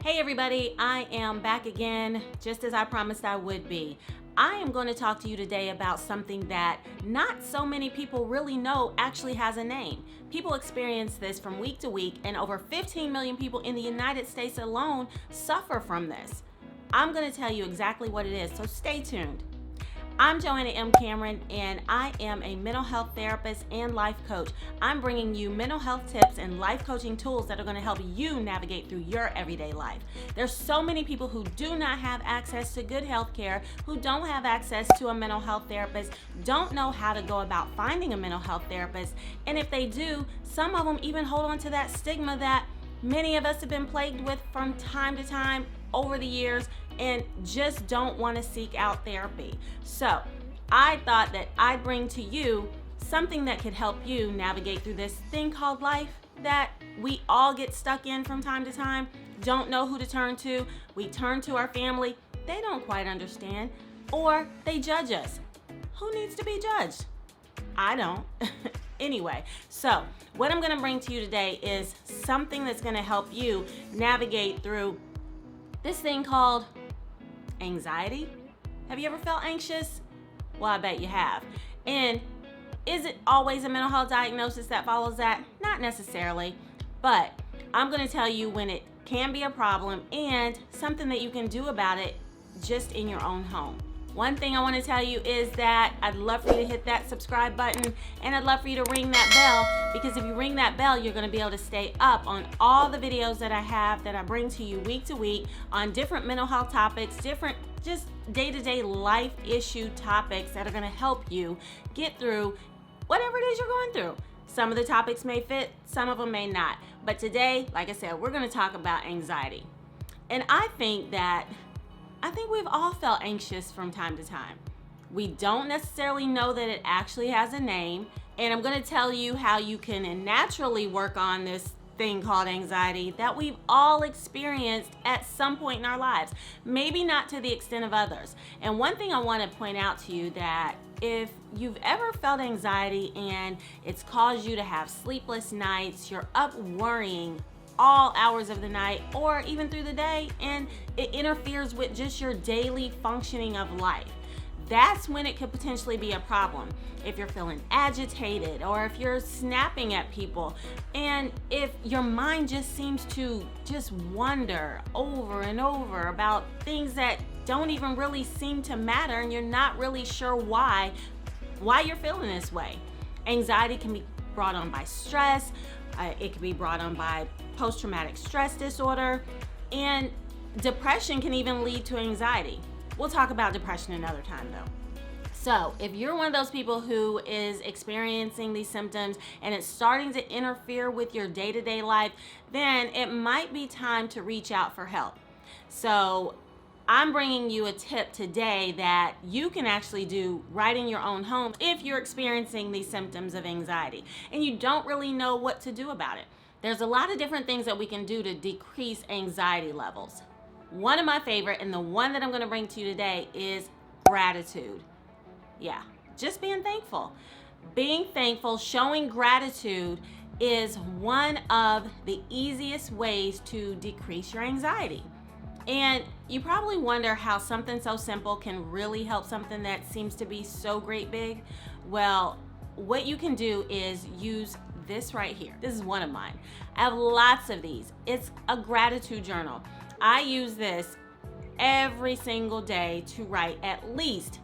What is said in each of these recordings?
Hey everybody, I am back again, just as I promised I would be. I am going to talk to you today about something that not so many people really know actually has a name. People experience this from week to week, and over 15 million people in the United States alone suffer from this. I'm going to tell you exactly what it is, so stay tuned. I'm Joanna M. Cameron, and I am a mental health therapist and life coach. I'm bringing you mental health tips and life coaching tools that are going to help you navigate through your everyday life. There's so many people who do not have access to good health care, who don't have access to a mental health therapist, don't know how to go about finding a mental health therapist, and if they do, some of them even hold on to that stigma that many of us have been plagued with from time to time over the years and just don't want to seek out therapy. So I thought that I'd bring to you something that could help you navigate through this thing called life that we all get stuck in from time to time, don't know who to turn to. We turn to our family, they don't quite understand, or they judge us. Who needs to be judged? I don't. Anyway, so what I'm going to bring to you today is something that's going to help you navigate through this thing called anxiety. Have you ever felt anxious? Well, I bet you have. And is it always a mental health diagnosis that follows that? Not necessarily, but I'm going to tell you when it can be a problem and something that you can do about it just in your own home. One thing I want to tell you is that I'd love for you to hit that subscribe button, and I'd love for you to ring that bell, because if you ring that bell, you're going to be able to stay up on all the videos that I have that I bring to you week to week on different mental health topics, different just day-to-day life issue topics that are going to help you get through whatever it is you're going through. Some of the topics may fit, some of them may not. But today, like I said, we're going to talk about anxiety. And I think we've all felt anxious from time to time. We don't necessarily know that it actually has a name, and I'm going to tell you how you can naturally work on this thing called anxiety that we've all experienced at some point in our lives, maybe not to the extent of others. And one thing I want to point out to you, that if you've ever felt anxiety and it's caused you to have sleepless nights, you're up worrying all hours of the night or even through the day, and it interferes with just your daily functioning of life, that's when it could potentially be a problem. If you're feeling agitated, or if you're snapping at people, and if your mind just seems to just wonder over and over about things that don't even really seem to matter, and you're not really sure why you're feeling this way. Anxiety can be brought on by stress. It can be brought on by post-traumatic stress disorder, and depression can even lead to anxiety. We'll talk about depression another time though. So if you're one of those people who is experiencing these symptoms and it's starting to interfere with your day-to-day life, then it might be time to reach out for help. So I'm bringing you a tip today that you can actually do right in your own home if you're experiencing these symptoms of anxiety and you don't really know what to do about it. There's a lot of different things that we can do to decrease anxiety levels. One of my favorite, and the one that I'm going to bring to you today, is gratitude. Yeah, just being thankful. Being thankful, showing gratitude is one of the easiest ways to decrease your anxiety. And you probably wonder how something so simple can really help something that seems to be so great big. Well, what you can do is use this right here. This is one of mine. I have lots of these. It's a gratitude journal. I use this every single day to write at least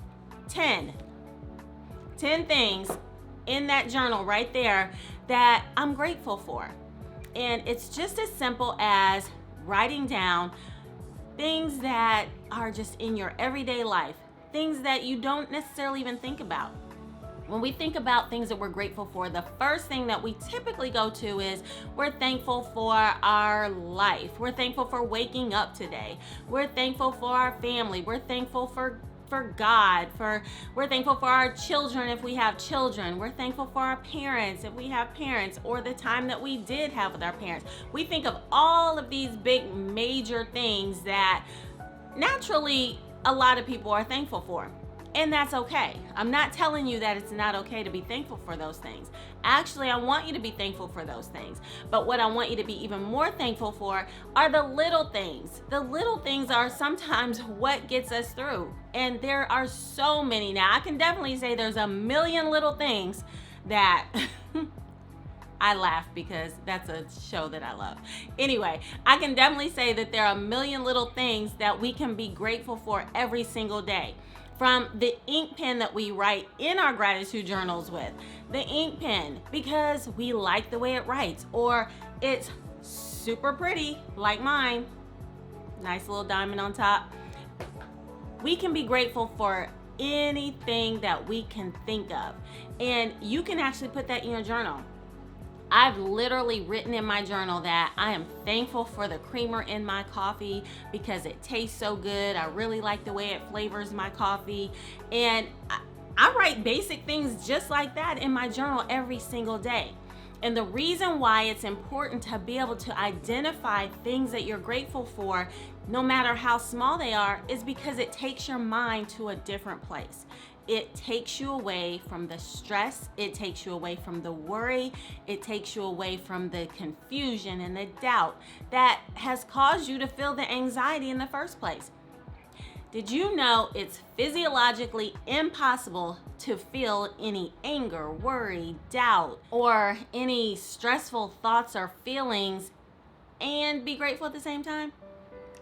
10 things in that journal right there that I'm grateful for. And it's just as simple as writing down things that are just in your everyday life, things that you don't necessarily even think about. When we think about things that we're grateful for, the first thing that we typically go to is we're thankful for our life. We're thankful for waking up today. We're thankful for our family. We're thankful for God. We're thankful for our children if we have children. We're thankful for our parents if we have parents, or the time that we did have with our parents. We think of all of these big major things that naturally a lot of people are thankful for. And that's okay. I'm not telling you that it's not okay to be thankful for those things. Actually, I want you to be thankful for those things. But what I want you to be even more thankful for are the little things. The little things are sometimes what gets us through. And there are so many now. I can definitely say there's a million little things that I laugh because that's a show that I love. Anyway, I can definitely say that there are a million little things that we can be grateful for every single day. From the ink pen that we write in our gratitude journals with, the ink pen because we like the way it writes, or it's super pretty like mine, nice little diamond on top. We can be grateful for anything that we can think of, and you can actually put that in your journal. I've literally written in my journal that I am thankful for the creamer in my coffee because it tastes so good. I really like the way it flavors my coffee. And I write basic things just like that in my journal every single day. And the reason why it's important to be able to identify things that you're grateful for, no matter how small they are, is because it takes your mind to a different place. It takes you away from the stress, it takes you away from the worry, it takes you away from the confusion and the doubt that has caused you to feel the anxiety in the first place. Did you know it's physiologically impossible to feel any anger, worry, doubt, or any stressful thoughts or feelings and be grateful at the same time?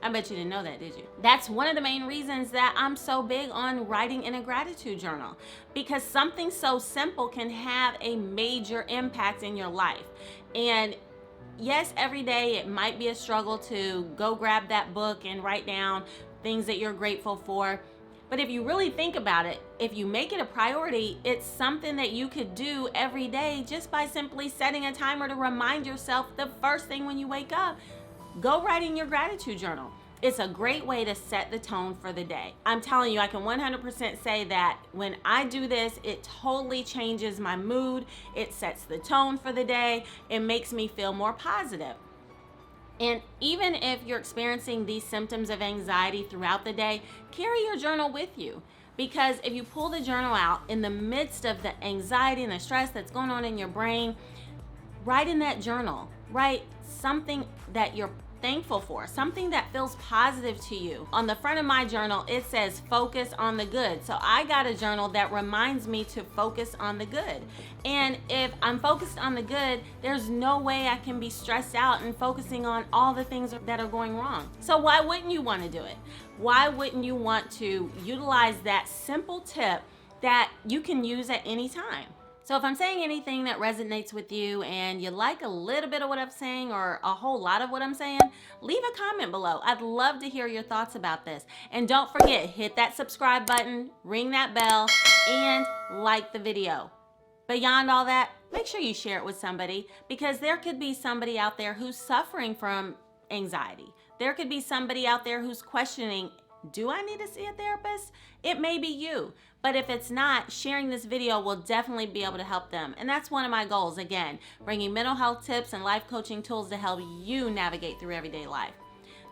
I bet you didn't know that, did you? That's one of the main reasons that I'm so big on writing in a gratitude journal, because something so simple can have a major impact in your life. And yes, every day it might be a struggle to go grab that book and write down things that you're grateful for. But if you really think about it, if you make it a priority, it's something that you could do every day just by simply setting a timer to remind yourself the first thing when you wake up. Go write in your gratitude journal. It's a great way to set the tone for the day. I'm telling you, I can 100% say that when I do this, it totally changes my mood. It sets the tone for the day. It makes me feel more positive. And even if you're experiencing these symptoms of anxiety throughout the day, carry your journal with you. Because if you pull the journal out in the midst of the anxiety and the stress that's going on in your brain, write in that journal. Write something that you're thankful for, something that feels positive to you. On the front of my journal, it says focus on the good. So I got a journal that reminds me to focus on the good. And if I'm focused on the good, there's no way I can be stressed out and focusing on all the things that are going wrong. So why wouldn't you want to do it? Why wouldn't you want to utilize that simple tip that you can use at any time? So if I'm saying anything that resonates with you and you like a little bit of what I'm saying or a whole lot of what I'm saying, leave a comment below. I'd love to hear your thoughts about this. And don't forget, hit that subscribe button, ring that bell, and like the video. Beyond all that, make sure you share it with somebody, because there could be somebody out there who's suffering from anxiety. There could be somebody out there who's questioning, do I need to see a therapist? It may be you. But if it's not, sharing this video will definitely be able to help them. And that's one of my goals, again, bringing mental health tips and life coaching tools to help you navigate through everyday life.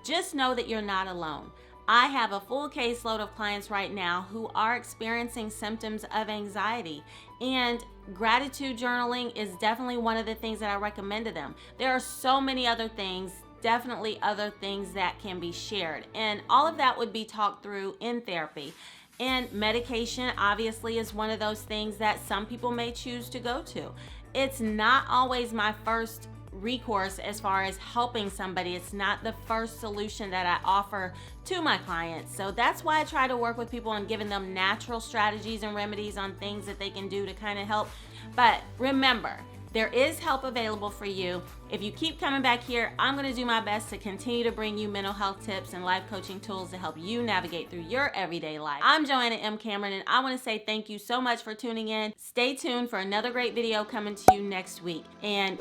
Just know that you're not alone. I have a full caseload of clients right now who are experiencing symptoms of anxiety, and gratitude journaling is definitely one of the things that I recommend to them. There are so many other things, definitely other things that can be shared, and all of that would be talked through in therapy. And medication obviously is one of those things that some people may choose to go to. It's not always my first recourse as far as helping somebody. It's not the first solution that I offer to my clients. So that's why I try to work with people on giving them natural strategies and remedies on things that they can do to kind of help. But remember, there is help available for you. If you keep coming back here, I'm going to do my best to continue to bring you mental health tips and life coaching tools to help you navigate through your everyday life. I'm Joanna M. Cameron, and I want to say thank you so much for tuning in. Stay tuned for another great video coming to you next week. And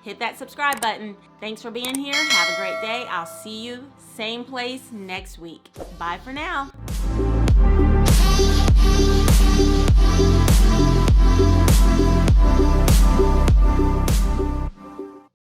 hit that subscribe button. Thanks for being here. Have a great day. I'll see you same place next week. Bye for now.